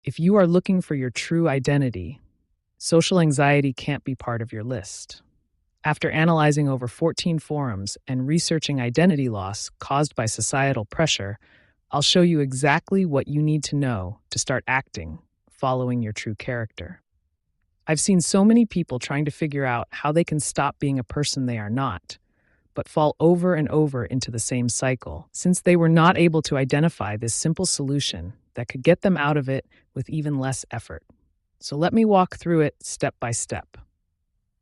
If you are looking for your true identity, social anxiety can't be part of your list. After analyzing over 14 forums and researching identity loss caused by societal pressure, I'll show you exactly what you need to know to start acting, following your true character. I've seen so many people trying to figure out how they can stop being a person they are not, but fall over and over into the same cycle, since they were not able to identify this simple solution that could get them out of it with even less effort. So let me walk through it step by step.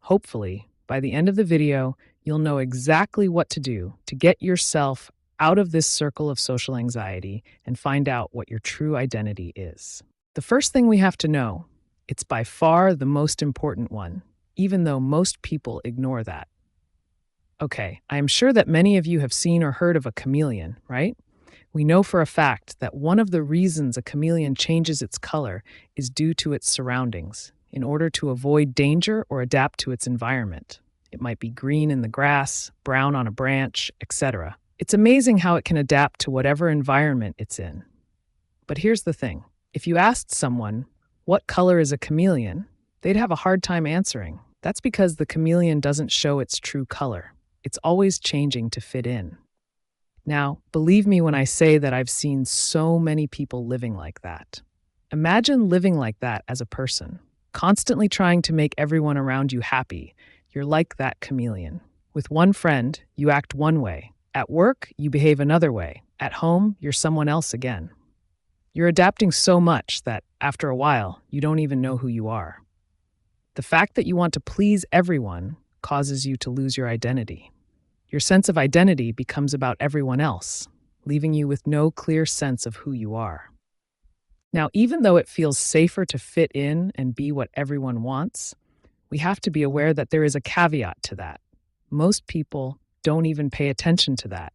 Hopefully, by the end of the video, you'll know exactly what to do to get yourself out of this circle of social anxiety and find out what your true identity is. The first thing we have to know, it's by far the most important one, even though most people ignore that. Okay, I am sure that many of you have seen or heard of a chameleon, right? We know for a fact that one of the reasons a chameleon changes its color is due to its surroundings, in order to avoid danger or adapt to its environment. It might be green in the grass, brown on a branch, etc. It's amazing how it can adapt to whatever environment it's in. But here's the thing. If you asked someone, what color is a chameleon, they'd have a hard time answering. That's because the chameleon doesn't show its true color. It's always changing to fit in. Now, believe me when I say that I've seen so many people living like that. Imagine living like that as a person, constantly trying to make everyone around you happy. You're like that chameleon. With one friend, you act one way. At work, you behave another way. At home, you're someone else again. You're adapting so much that, after a while, you don't even know who you are. The fact that you want to please everyone causes you to lose your identity. Your sense of identity becomes about everyone else, leaving you with no clear sense of who you are. Now, even though it feels safer to fit in and be what everyone wants, we have to be aware that there is a caveat to that. Most people don't even pay attention to that.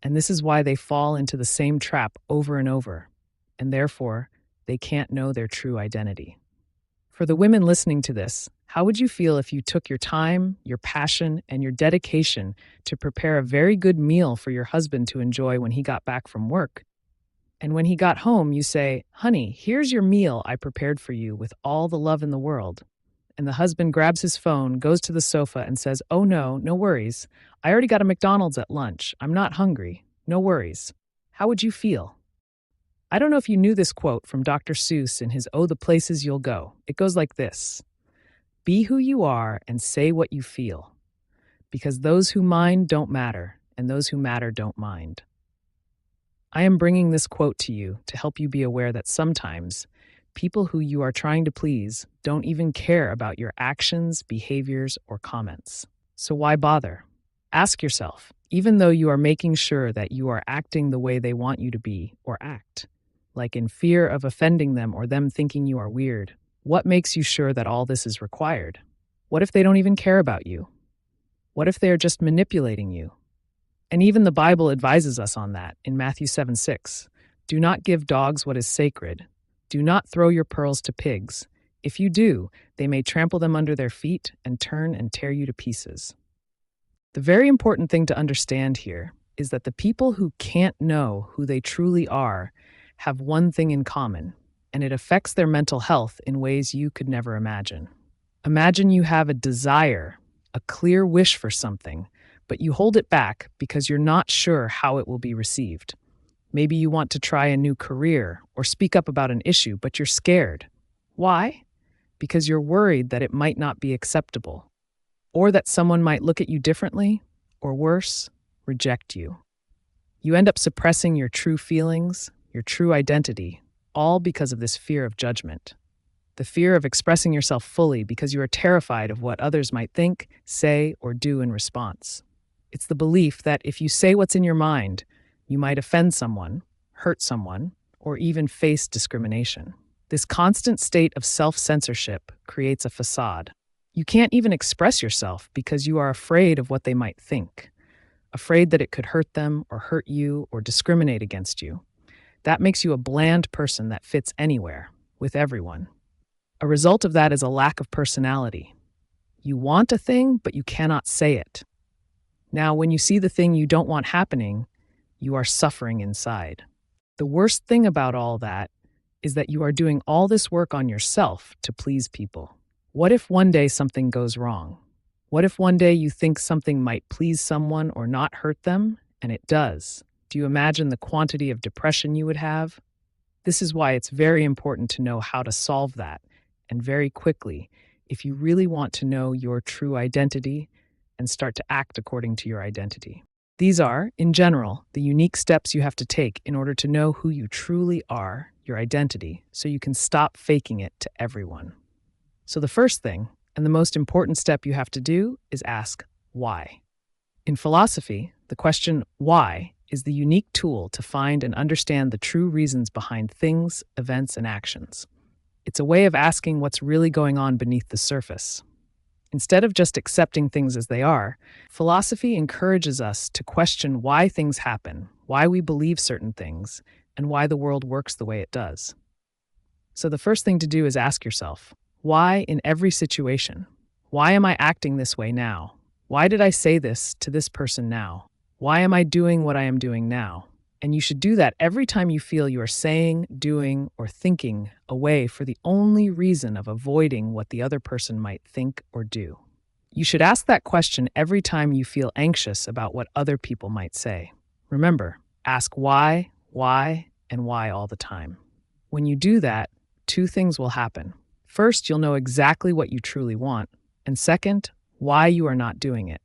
And this is why they fall into the same trap over and over, and therefore, they can't know their true identity. For the women listening to this, how would you feel if you took your time, your passion, and your dedication to prepare a very good meal for your husband to enjoy when he got back from work? And when he got home, you say, "Honey, here's your meal I prepared for you with all the love in the world." And the husband grabs his phone, goes to the sofa, and says, "Oh no, no worries. I already got a McDonald's at lunch. I'm not hungry. No worries." How would you feel? I don't know if you knew this quote from Dr. Seuss in his Oh, the Places You'll Go. It goes like this: "Be who you are and say what you feel, because those who mind don't matter, and those who matter don't mind." I am bringing this quote to you to help you be aware that sometimes people who you are trying to please don't even care about your actions, behaviors, or comments. So why bother? Ask yourself, even though you are making sure that you are acting the way they want you to be or act, like in fear of offending them or them thinking you are weird, what makes you sure that all this is required? What if they don't even care about you? What if they are just manipulating you? And even the Bible advises us on that in Matthew 7:6. Do not give dogs what is sacred. Do not throw your pearls to pigs. If you do, they may trample them under their feet and turn and tear you to pieces. The very important thing to understand here is that the people who can't know who they truly are have one thing in common, and it affects their mental health in ways you could never imagine. Imagine you have a desire, a clear wish for something, but you hold it back because you're not sure how it will be received. Maybe you want to try a new career or speak up about an issue, but you're scared. Why? Because you're worried that it might not be acceptable, or that someone might look at you differently, or worse, reject you. You end up suppressing your true feelings, your true identity, all because of this fear of judgment. The fear of expressing yourself fully because you are terrified of what others might think, say, or do in response. It's the belief that if you say what's in your mind, you might offend someone, hurt someone, or even face discrimination. This constant state of self-censorship creates a facade. You can't even express yourself because you are afraid of what they might think, afraid that it could hurt them or hurt you or discriminate against you. That makes you a bland person that fits anywhere, with everyone. A result of that is a lack of personality. You want a thing, but you cannot say it. Now, when you see the thing you don't want happening, you are suffering inside. The worst thing about all that is that you are doing all this work on yourself to please people. What if one day something goes wrong? What if one day you think something might please someone or not hurt them, and it does? Do you imagine the quantity of depression you would have? This is why it's very important to know how to solve that, and very quickly, if you really want to know your true identity and start to act according to your identity. These are, in general, the unique steps you have to take in order to know who you truly are, your identity, so you can stop faking it to everyone. So the first thing, and the most important step you have to do, is ask why. In philosophy, the question why is the unique tool to find and understand the true reasons behind things, events, and actions. It's a way of asking what's really going on beneath the surface. Instead of just accepting things as they are, philosophy encourages us to question why things happen, why we believe certain things, and why the world works the way it does. So the first thing to do is ask yourself, why in every situation? Why am I acting this way now? Why did I say this to this person now? Why am I doing what I am doing now? And you should do that every time you feel you are saying, doing, or thinking a way for the only reason of avoiding what the other person might think or do. You should ask that question every time you feel anxious about what other people might say. Remember, ask why, and why all the time. When you do that, two things will happen. First, you'll know exactly what you truly want, and second, why you are not doing it.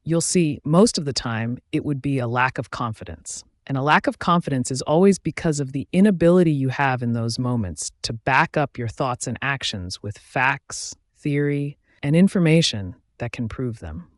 You'll see, most of the time, it would be a lack of confidence. And a lack of confidence is always because of the inability you have in those moments to back up your thoughts and actions with facts, theory, and information that can prove them.